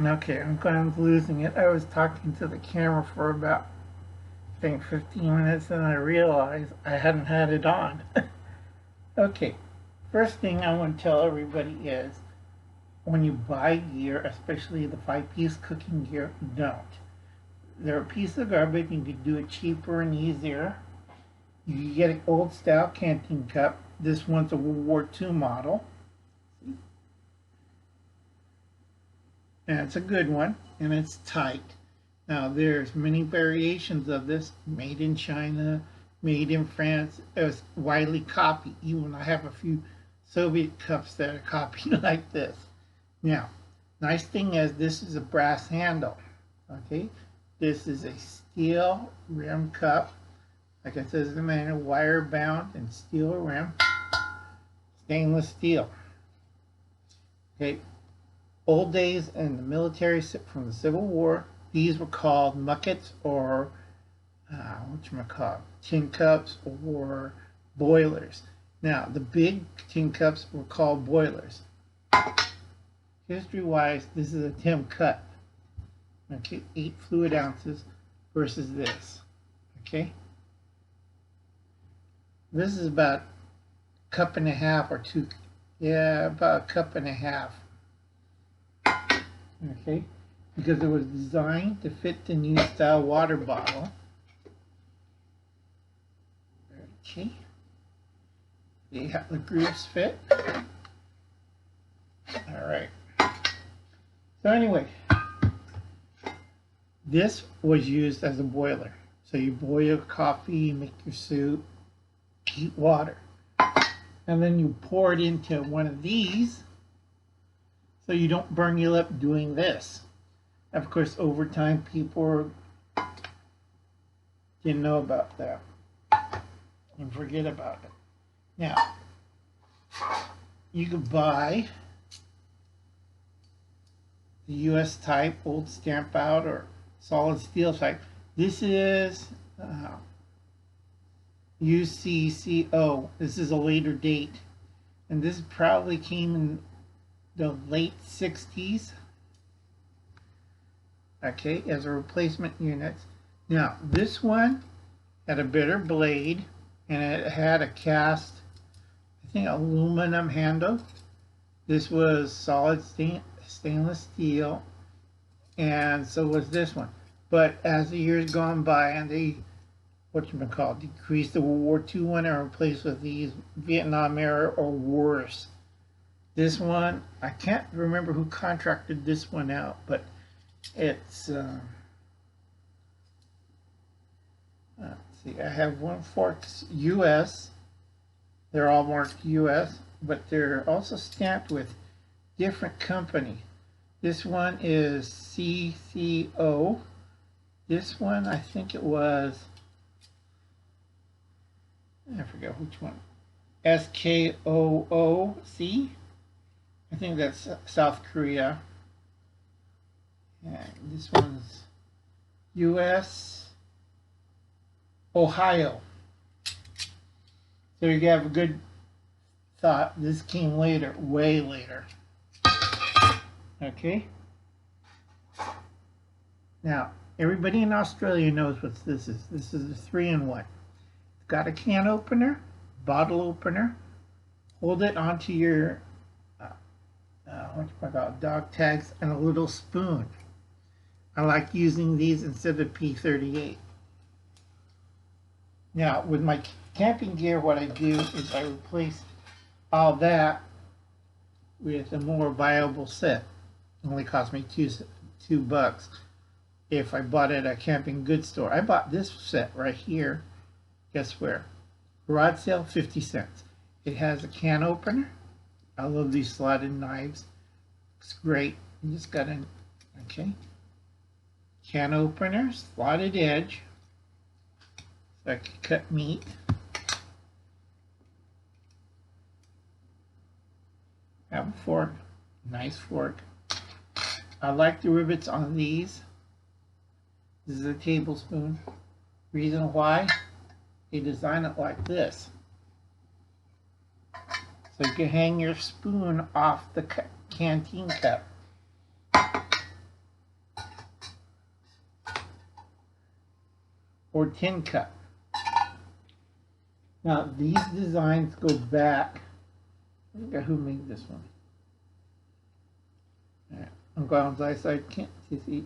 Okay, I'm kind of losing it. I was talking to the camera for about, I think, 15 minutes, and I realized I hadn't had it on. Okay, first thing I want to tell everybody is when you buy gear, especially the 5-piece cooking gear, don't. They're a piece of garbage. You can do it cheaper and easier. You can get an old style canteen cup. This one's a World War II model. And it's a good one, and it's tight. Now there's many variations of this, made in China, made in France. It was widely copied. Even I have a few Soviet cups that are copied like this. Now, nice thing is this is a brass handle. Okay, this is a steel rim cup. Like it says in the manual, wire bound and steel rim, stainless steel. Okay. Old days in the military from the Civil War, these were called muckets or tin cups or boilers. Now, the big tin cups were called boilers. History-wise, this is a tin cup. Okay, 8 fluid ounces versus this. Okay, this is about a cup and a half or 2. Yeah, about a cup and a half. Okay, because it was designed to fit the new style water bottle. Okay, the grooves fit. All right. So anyway, this was used as a boiler. So you boil your coffee, make your soup, heat water, and then you pour it into one of these. So you don't burn your lip doing this. Of course, over time, people didn't know about that and forget about it. Now, you could buy the US type, old stamp out, or solid steel type. This is UCCO. This is a later date. And this probably came in the late 60s, okay, as a replacement unit. Now, this one had a better blade, and it had a cast, I think, aluminum handle. This was solid stainless steel, and so was this one. But as the years gone by, and they, decreased the World War II one and replaced with these Vietnam era or worse. This one, I can't remember who contracted this one out, but it's, let's see, I have one forks US. They're all marked US, but they're also stamped with different company. This one is CCO. This one, I think it was, I forget which one, SKOOC. I think that's South Korea. And this one's US, Ohio. So you have a good thought. This came later, way later. Okay. Now, everybody in Australia knows what this is. This is a 3-in-1. It's got a can opener, bottle opener. Hold it onto your dog tags, and a little spoon. I like using these instead of P38. Now, with my camping gear, what I do is I replace all that with a more viable set. It only cost me $2 if I bought it at a camping goods store. I bought this set right here. Guess where? Garage sale, 50 cents. It has a can opener. I love these slotted knives. It's great. You just got an, okay, can opener, slotted edge, so I can cut meat. Have a fork, nice fork. I like the rivets on these. This is a tablespoon. Reason why? They design it like this. So you can hang your spoon off the canteen cup. or tin cup. Now these designs go back. I forget who made this one. Right. Uncle Alan's eyesight can't see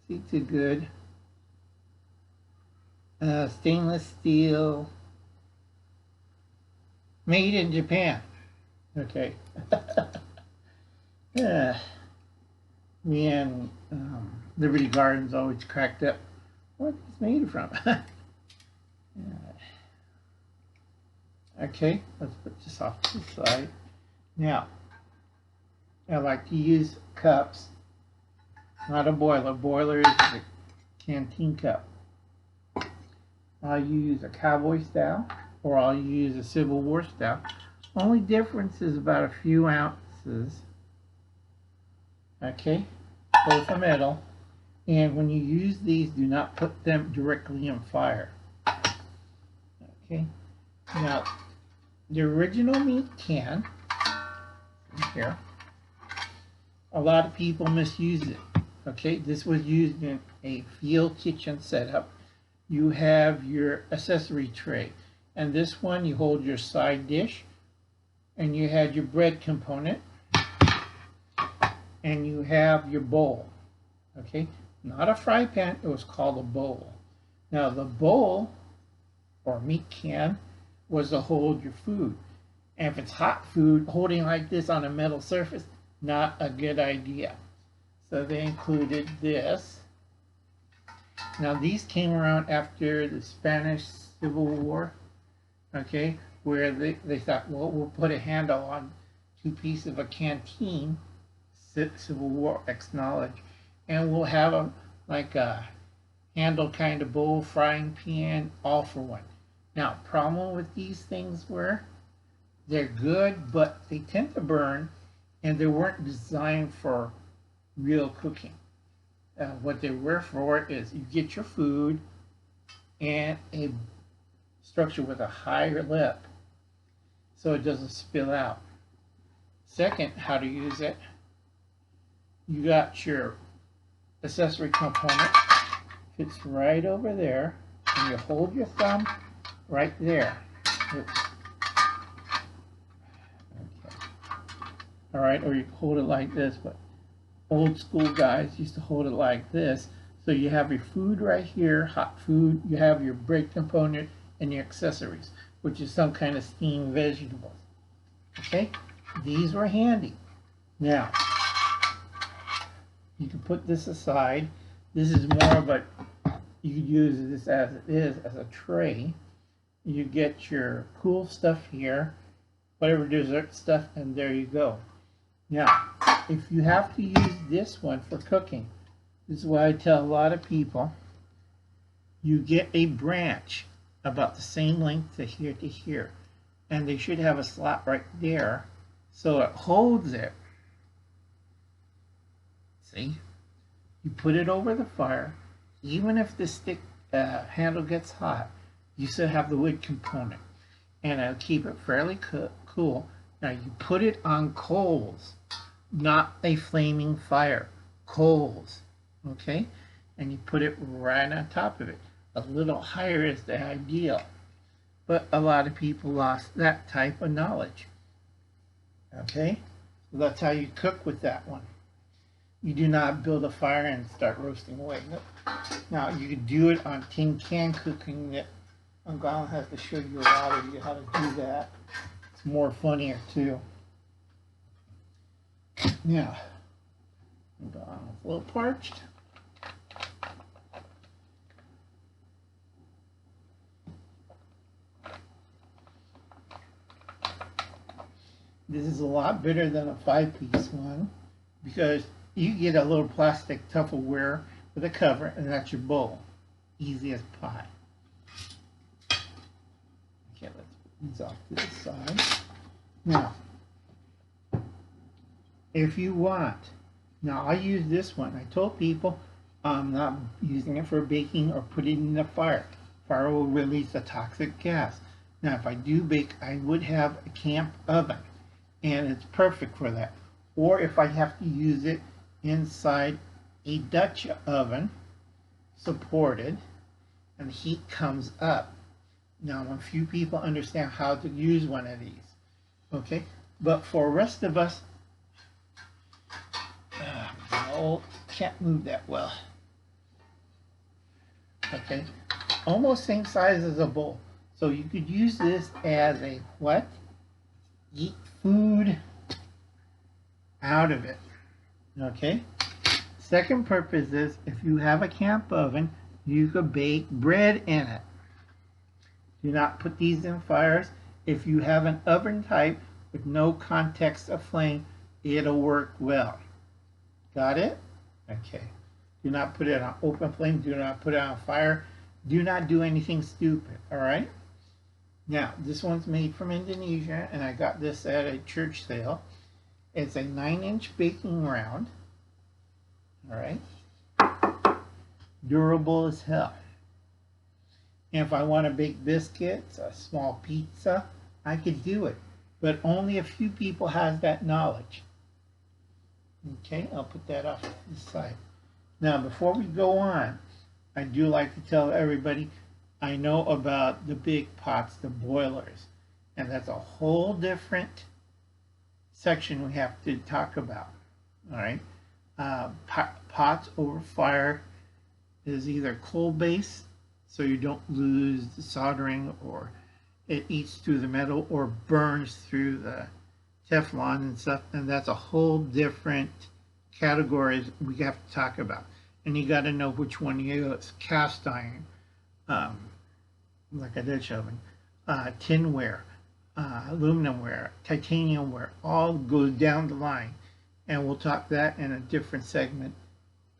too good. Stainless steel, made in Japan. Okay. Yeah. Me and Liberty Gardens always cracked up. What is made from? Yeah. Okay, let's put this off to the side. Now, I like to use cups, not a boiler. Boiler is a canteen cup. I'll use a cowboy style, or I'll use a Civil War style. Only difference is about a few ounces. Okay, both are metal. And when you use these, do not put them directly in fire. Okay, now the original meat can, here, a lot of people misuse it. Okay, this was used in a field kitchen setup. You have your accessory tray, and this one you hold your side dish, and you had your bread component, and you have your bowl. Okay, not a fry pan, it was called a bowl. Now the bowl or meat can was to hold your food, and if it's hot food, holding like this on a metal surface, not a good idea. So they included this. Now these came around after the Spanish Civil War, okay, where they thought, well, we'll put a handle on two pieces of a canteen, Civil War acknowledged, and we'll have like a handle kind of bowl, frying pan, all for one. Now, problem with these things were they're good, but they tend to burn, and they weren't designed for real cooking. What they were for is you get your food and a structure with a higher lip so it doesn't spill out. Second, how to use it. You got your accessory component, fits right over there, and you hold your thumb right there. Oops. Okay. All right, or you hold it like this, but old school guys used to hold it like this. So you have your food right here, hot food, you have your bread component and your accessories, which is some kind of steamed vegetables. Okay, these were handy. Now, you can put this aside. This is more of a, you could use this as it is, as a tray. You get your cool stuff here, whatever dessert stuff, and there you go. Now, if you have to use this one for cooking, this is why I tell a lot of people, you get a branch about the same length to here, and they should have a slot right there so it holds it. See? You put it over the fire, even if the stick handle gets hot, you still have the wood component, and it'll keep it fairly cool. Now you put it on coals, not a flaming fire, coals, okay? And you put it right on top of it. A little higher is the ideal, but a lot of people lost that type of knowledge, okay? So that's how you cook with that one. You do not build a fire and start roasting away. Nope. Now you can do it on tin can cooking. That Uncle Alan has to show you a lot of you how to do that. It's more funnier too. Now, Uncle Alan's a little parched. This is a lot better than a 5-piece one because you get a little plastic Tupperware with a cover, and that's your bowl. Easy as pie. Okay, let's put these off to the side. Now, if you want, now I use this one. I told people I'm not using it for baking or putting it in the fire. Fire will release a toxic gas. Now, if I do bake, I would have a camp oven, and it's perfect for that. Or if I have to use it inside a Dutch oven, supported, and the heat comes up. Now, a few people understand how to use one of these, okay? But for the rest of us, can't move that well. Okay, almost same size as a bowl. So you could use this as a what? Eat food out of it. Okay. Second purpose is if you have a camp oven, you could bake bread in it. Do not put these in fires. If you have an oven type with no context of flame, it'll work well. Got it? Okay. Do not put it on open flame. Do not put it on fire. Do not do anything stupid. All right? Now, this one's made from Indonesia, and I got this at a church sale. It's a 9-inch baking round. All right? Durable as hell. And if I want to bake biscuits, a small pizza, I could do it. But only a few people has that knowledge. Okay, I'll put that off to the side. Now, before we go on, I do like to tell everybody I know about the big pots, the boilers. And that's a whole different section we have to talk about. All right? Pots over fire is either coal-based, so you don't lose the soldering, or it eats through the metal or burns through the Teflon and stuff, and that's a whole different categories we have to talk about. And you got to know which one you use. Cast iron, like a Dutch oven, tinware, aluminum ware, titanium ware, all goes down the line. And we'll talk that in a different segment.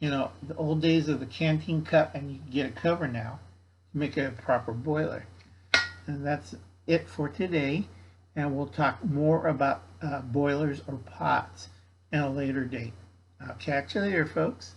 You know, the old days of the Canteen cup, and you can get a cover now to make it a proper boiler. And that's it for today. And we'll talk more about boilers or pots in a later date. I'll catch you later, folks.